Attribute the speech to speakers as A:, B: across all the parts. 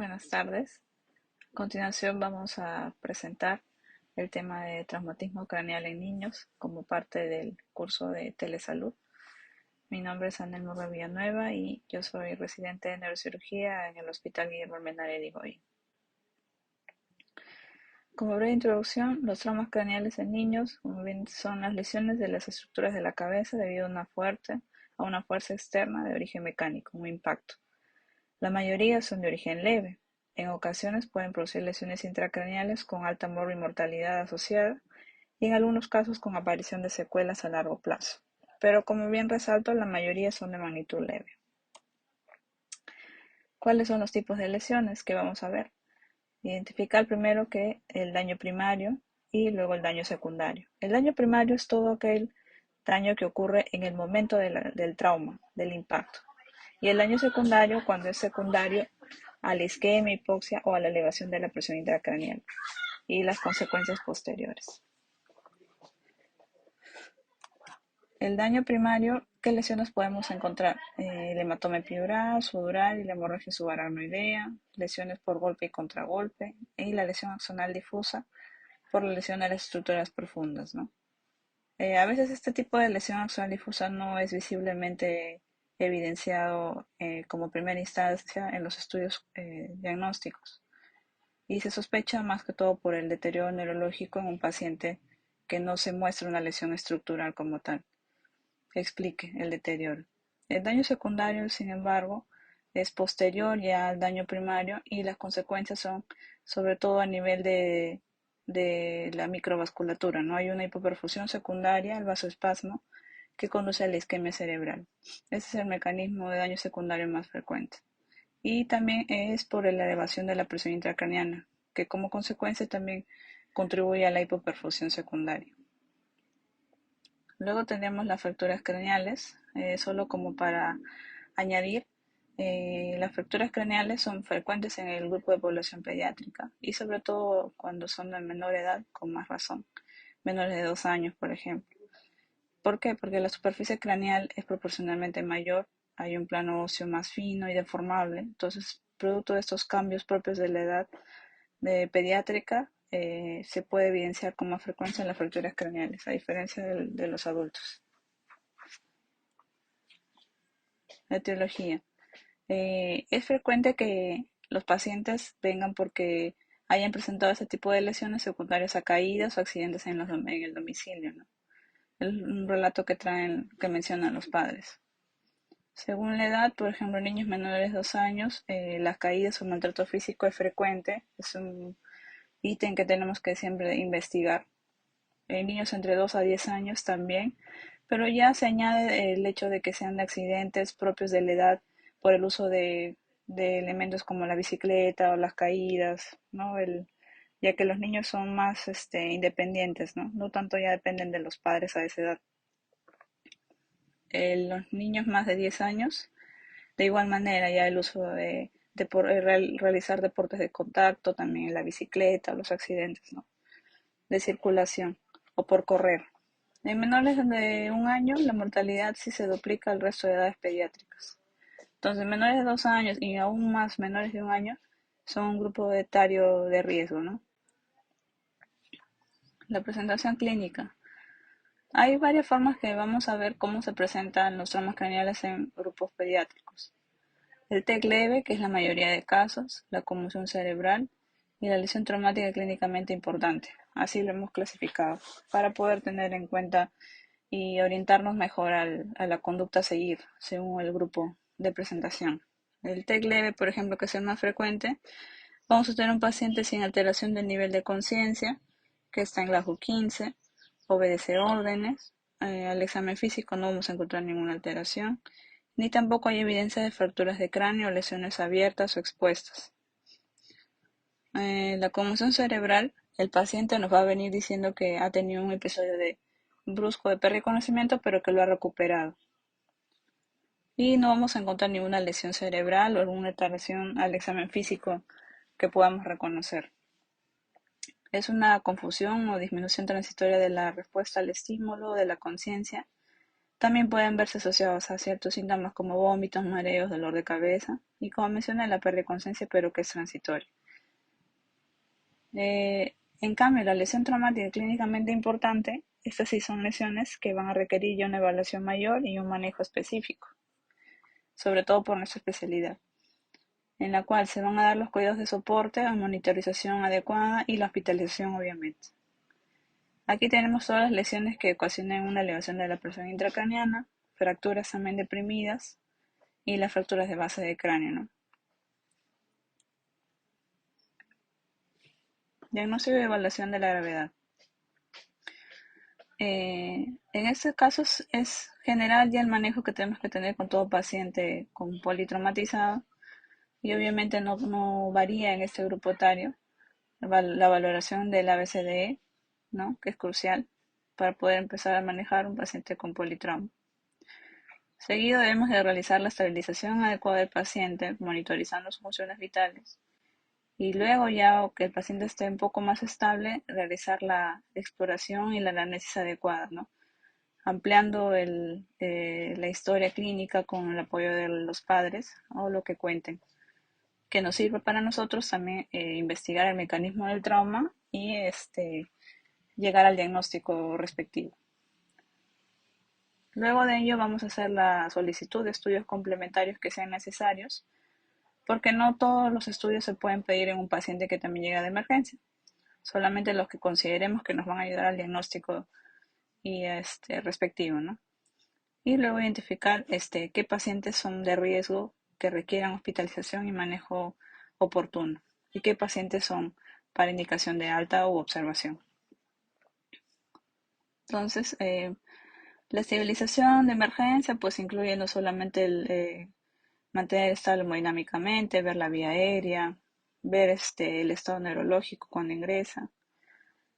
A: Buenas tardes. A continuación vamos a presentar el tema de traumatismo craneal en niños como parte del curso de telesalud. Mi nombre es Anel Villanueva y yo soy residente de neurocirugía en el Hospital Guillermo Almenara de Irigoyen. Como breve introducción, los traumas craneales en niños son las lesiones de las estructuras de la cabeza debido a una fuerza externa de origen mecánico, un impacto. La mayoría son de origen leve. En ocasiones pueden producir lesiones intracraneales con alta mortalidad asociada y en algunos casos con aparición de secuelas a largo plazo. Pero como bien resalto, la mayoría son de magnitud leve. ¿Cuáles son los tipos de lesiones que vamos a ver? Identificar primero que el daño primario y luego el daño secundario. El daño primario es todo aquel daño que ocurre en el momento del trauma, del impacto. Y el daño secundario cuando es secundario a la isquemia, hipoxia o a la elevación de la presión intracraneal y las consecuencias posteriores. El daño primario, ¿qué lesiones podemos encontrar? El hematoma epidural, sudural y la hemorragia subaracnoidea, lesiones por golpe y contragolpe y la lesión axonal difusa por la lesión de las estructuras profundas, ¿no? A veces este tipo de lesión axonal difusa no es visiblemente evidenciado como primera instancia en los estudios diagnósticos y se sospecha más que todo por el deterioro neurológico en un paciente que no se muestra una lesión estructural como tal. Explique el deterioro. El daño secundario, sin embargo, es posterior ya al daño primario y las consecuencias son sobre todo a nivel de la microvasculatura, ¿no? Hay una hipoperfusión secundaria, el vasoespasmo, que conduce a la isquemia cerebral. Ese es el mecanismo de daño secundario más frecuente. Y también es por la elevación de la presión intracraneana, que como consecuencia también contribuye a la hipoperfusión secundaria. Luego tenemos las fracturas craneales, solo como para añadir, las fracturas craneales son frecuentes en el grupo de población pediátrica y sobre todo cuando son de menor edad, con más razón, menores de 2 años, por ejemplo. ¿Por qué? Porque la superficie craneal es proporcionalmente mayor, hay un plano óseo más fino y deformable, entonces, producto de estos cambios propios de la edad pediátrica, se puede evidenciar con más frecuencia en las fracturas craneales, a diferencia de los adultos. La etiología. Es frecuente que los pacientes vengan porque hayan presentado este tipo de lesiones secundarias a caídas o accidentes en el domicilio, ¿no? Un relato que mencionan los padres. Según la edad, por ejemplo, en niños menores de 2 años, las caídas o maltrato físico es frecuente, es un ítem que tenemos que siempre investigar. En niños entre 2 a 10 años también, pero ya se añade el hecho de que sean de accidentes propios de la edad por el uso de elementos como la bicicleta o las caídas, ¿no? Ya que los niños son más independientes, ¿no? No tanto ya dependen de los padres a esa edad. Los niños más de 10 años, de igual manera, ya el uso realizar deportes de contacto, también la bicicleta, los accidentes, ¿no? De circulación o por correr. En menores de 1 año, la mortalidad sí se duplica al resto de edades pediátricas. Entonces, menores de 2 años y aún más menores de 1 año son un grupo etario de riesgo, ¿no? La presentación clínica. Hay varias formas que vamos a ver cómo se presentan los traumas craneales en grupos pediátricos. El TEC leve, que es la mayoría de casos, la conmoción cerebral y la lesión traumática clínicamente importante. Así lo hemos clasificado para poder tener en cuenta y orientarnos mejor a la conducta a seguir según el grupo de presentación. El TEC leve, por ejemplo, que es el más frecuente, vamos a tener un paciente sin alteración del nivel de conciencia, que está en la U15, obedece órdenes, al examen físico no vamos a encontrar ninguna alteración, ni tampoco hay evidencia de fracturas de cráneo o lesiones abiertas o expuestas. La conmoción cerebral, el paciente nos va a venir diciendo que ha tenido un episodio brusco de pérdida de conocimiento, pero que lo ha recuperado. Y no vamos a encontrar ninguna lesión cerebral o alguna alteración al examen físico que podamos reconocer. Es una confusión o disminución transitoria de la respuesta al estímulo, de la conciencia, También pueden verse asociados a ciertos síntomas como vómitos, mareos, dolor de cabeza y, como mencioné, la pérdida de conciencia, pero que es transitoria. En cambio, la lesión traumática clínicamente importante, estas sí son lesiones que van a requerir ya una evaluación mayor y un manejo específico, sobre todo por nuestra especialidad, en la cual se van a dar los cuidados de soporte, la monitorización adecuada y la hospitalización, obviamente. Aquí tenemos todas las lesiones que ocasionan una elevación de la presión intracraneana, fracturas también deprimidas y las fracturas de base de cráneo, ¿no? Diagnóstico y evaluación de la gravedad. En estos casos es general ya el manejo que tenemos que tener con todo paciente con politraumatizado y obviamente no varía en este grupo etario la valoración del ABCDE, ¿no? Que es crucial para poder empezar a manejar un paciente con politrauma. Seguido debemos de realizar la estabilización adecuada del paciente, monitorizando sus funciones vitales. Y luego ya que el paciente esté un poco más estable, realizar la exploración y la anamnesis adecuada, ¿no? Ampliando la historia clínica con el apoyo de los padres o lo que cuenten, que nos sirve para nosotros también investigar el mecanismo del trauma y llegar al diagnóstico respectivo. Luego de ello vamos a hacer la solicitud de estudios complementarios que sean necesarios, porque no todos los estudios se pueden pedir en un paciente que también llega de emergencia, solamente los que consideremos que nos van a ayudar al diagnóstico y respectivo, ¿no? Y luego identificar qué pacientes son de riesgo que requieran hospitalización y manejo oportuno y qué pacientes son para indicación de alta u observación. Entonces, la estabilización de emergencia pues incluye no solamente el mantener estable hemodinámicamente, ver la vía aérea, ver el estado neurológico cuando ingresa,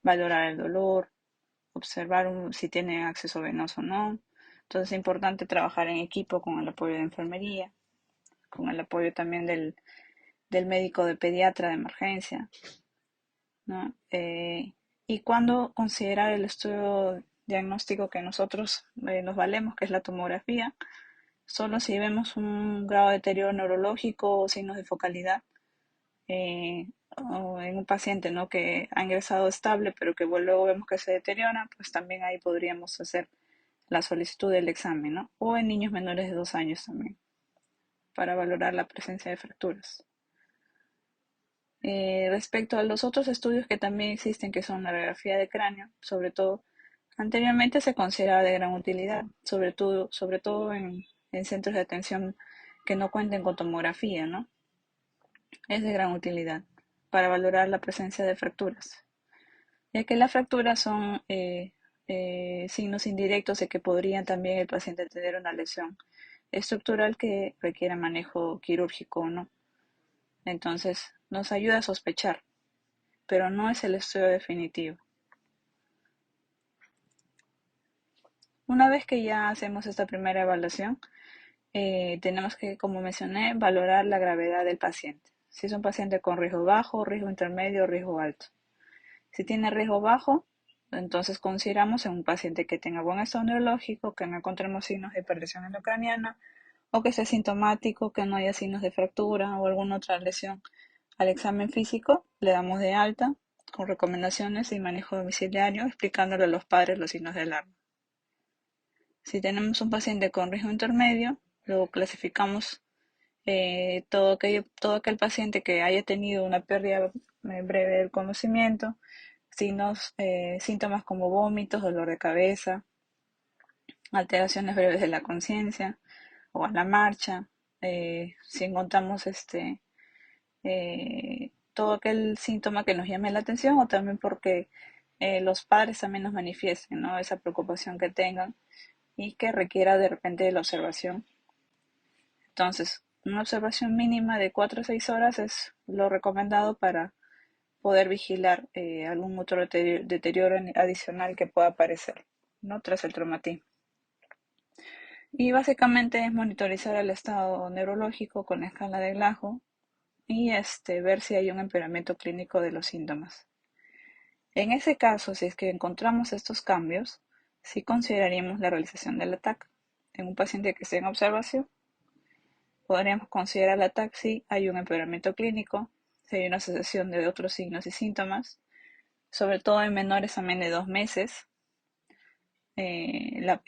A: valorar el dolor, observar si tiene acceso venoso o no. Entonces es importante trabajar en equipo con el apoyo de enfermería, con el apoyo también del médico de pediatra de emergencia, ¿no? Y cuando considerar el estudio diagnóstico que nosotros nos valemos, que es la tomografía, solo si vemos un grado de deterioro neurológico o signos de focalidad o en un paciente, ¿no? Que ha ingresado estable pero que luego vemos que se deteriora, pues también ahí podríamos hacer la solicitud del examen, ¿no? O en niños menores de 2 años también, para valorar la presencia de fracturas. Respecto a los otros estudios que también existen, que son la radiografía de cráneo, sobre todo, anteriormente se consideraba de gran utilidad, sobre todo en centros de atención que no cuenten con tomografía, ¿no? Es de gran utilidad para valorar la presencia de fracturas, ya que las fracturas son signos indirectos de que podría también el paciente tener una lesión estructural que requiera manejo quirúrgico o no. Entonces, nos ayuda a sospechar, pero no es el estudio definitivo. Una vez que ya hacemos esta primera evaluación, tenemos que, como mencioné, valorar la gravedad del paciente. Si es un paciente con riesgo bajo, riesgo intermedio o riesgo alto. Si tiene riesgo bajo, entonces consideramos en un paciente que tenga buen estado neurológico, que no encontremos signos de hipertensión endocraniana o que sea sintomático, que no haya signos de fractura o alguna otra lesión. Al examen físico le damos de alta con recomendaciones y manejo domiciliario, explicándole a los padres los signos de alarma. Si tenemos un paciente con riesgo intermedio, luego clasificamos todo aquel paciente que haya tenido una pérdida breve del conocimiento, síntomas como vómitos, dolor de cabeza, alteraciones breves de la conciencia o a la marcha. Si encontramos todo aquel síntoma que nos llame la atención o también porque los padres también nos manifiesten, ¿no? Esa preocupación que tengan y que requiera de repente de la observación. Entonces, una observación mínima de 4 a 6 horas es lo recomendado para poder vigilar algún otro deterioro adicional que pueda aparecer, ¿no? Tras el traumatismo. Y básicamente es monitorizar el estado neurológico con la escala de Glasgow y ver si hay un empeoramiento clínico de los síntomas. En ese caso, si es que encontramos estos cambios, sí consideraríamos la realización del TAC, En un paciente que esté en observación, podríamos considerar la TAC si hay un empeoramiento clínico, si hay una asociación de otros signos y síntomas, sobre todo en menores a menos de 2 meses, y la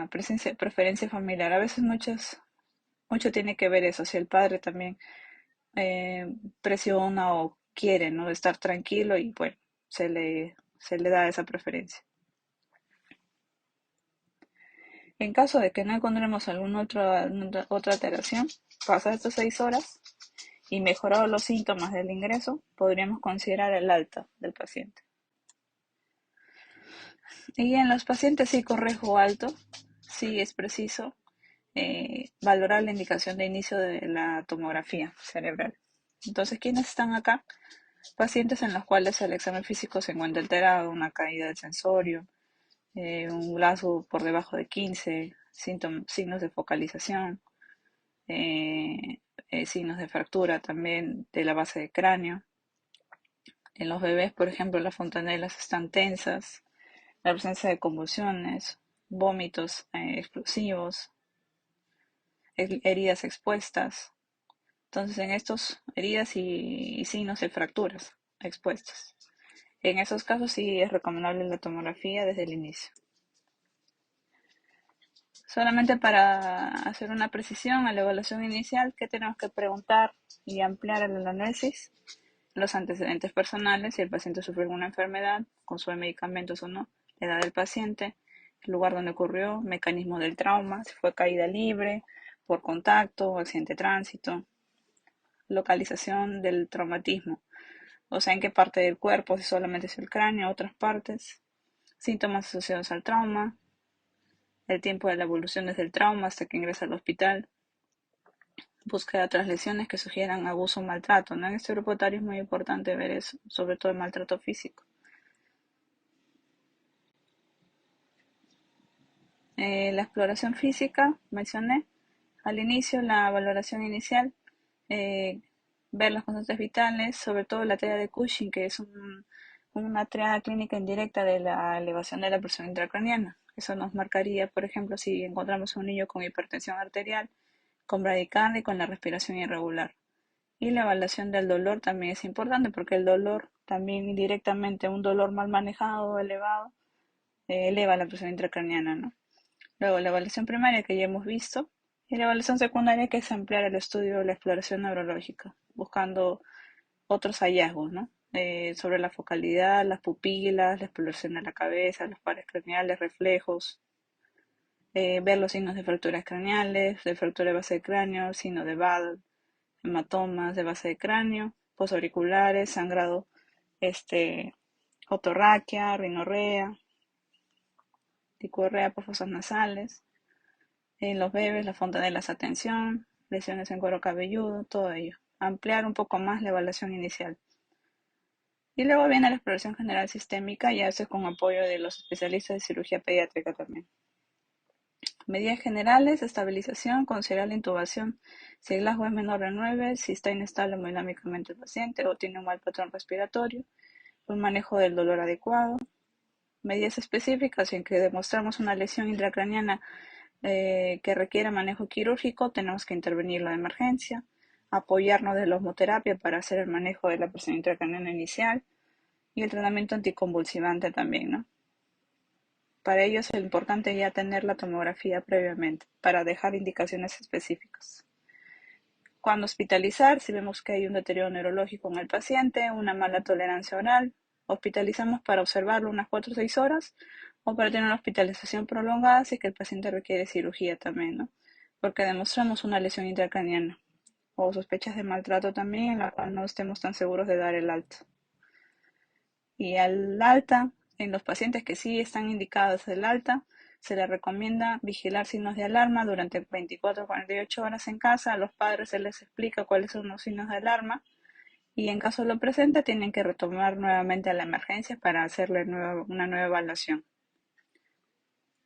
A: preferencia familiar. A veces mucho tiene que ver eso, si el padre también presiona o quiere, ¿no?, estar tranquilo y bueno, se le da esa preferencia. En caso de que no encontremos alguna otra alteración, pasadas estas 6 horas y mejorados los síntomas del ingreso, podríamos considerar el alta del paciente. Y en los pacientes sí con riesgo alto, sí es preciso valorar la indicación de inicio de la tomografía cerebral. Entonces, ¿quiénes están acá? Pacientes en los cuales el examen físico se encuentra alterado, una caída del sensorio, un Glasgow por debajo de 15, signos de focalización, signos de fractura también de la base del cráneo. En los bebés, por ejemplo, las fontanelas están tensas, la presencia de convulsiones, vómitos explosivos, heridas expuestas. Entonces, en estos heridas y signos de fracturas expuestas. En esos casos sí es recomendable la tomografía desde el inicio. Solamente para hacer una precisión a la evaluación inicial, ¿qué tenemos que preguntar y ampliar el análisis? Los antecedentes personales, si el paciente sufrió alguna enfermedad, consume medicamentos o no, la edad del paciente, el lugar donde ocurrió, mecanismo del trauma, si fue caída libre, por contacto, accidente de tránsito, localización del traumatismo, o sea, en qué parte del cuerpo, si solamente es el cráneo, otras partes, síntomas asociados al trauma, el tiempo de la evolución desde el trauma hasta que ingresa al hospital, búsqueda de otras lesiones que sugieran abuso o maltrato, ¿no? En este grupo etario es muy importante ver eso, sobre todo el maltrato físico. La exploración física, mencioné al inicio, la valoración inicial, eh, ver las constantes vitales, sobre todo la talla de Cushing, que es una triada clínica indirecta de la elevación de la presión intracraniana. Eso nos marcaría, por ejemplo, si encontramos a un niño con hipertensión arterial, con bradicardia y con la respiración irregular. Y la evaluación del dolor también es importante porque el dolor también indirectamente, un dolor mal manejado o elevado, eleva la presión intracraniana, ¿no? Luego la evaluación primaria que ya hemos visto y la evaluación secundaria que es ampliar el estudio de la exploración neurológica, buscando otros hallazgos, ¿no? Sobre la focalidad, las pupilas, la exploración de la cabeza, los pares craneales, reflejos, ver los signos de fracturas craneales, de fractura de base de cráneo, signo de Badel, hematomas de base de cráneo, posauriculares, sangrado otorraquia, rinorrea, dicuerrea por fosas nasales, en los bebés, las fontanelas atención, lesiones en cuero cabelludo, todo ello. Ampliar un poco más la evaluación inicial. Y luego viene la exploración general sistémica y hace con apoyo de los especialistas de cirugía pediátrica también. Medidas generales, estabilización, considerar la intubación. Si el Glasgow es menor de 9, si está inestable hemodinámicamente el paciente o tiene un mal patrón respiratorio, un manejo del dolor adecuado. Medidas específicas, en que demostramos una lesión intracraniana que requiera manejo quirúrgico, tenemos que intervenirlo de emergencia, apoyarnos de la osmoterapia para hacer el manejo de la presión intracraniana inicial y el tratamiento anticonvulsivante también, ¿no? Para ello es importante ya tener la tomografía previamente para dejar indicaciones específicas. Cuando hospitalizar, si vemos que hay un deterioro neurológico en el paciente, una mala tolerancia oral, hospitalizamos para observarlo unas 4 o 6 horas o para tener una hospitalización prolongada si es que el paciente requiere cirugía también, ¿no? Porque demostramos una lesión intracraniana o sospechas de maltrato también en la cual no estemos tan seguros de dar el alta. Y al alta, en los pacientes que sí están indicados el alta, se les recomienda vigilar signos de alarma durante 24 o 48 horas en casa. A los padres se les explica cuáles son los signos de alarma y en caso lo presente tienen que retomar nuevamente a la emergencia para hacerle una nueva evaluación.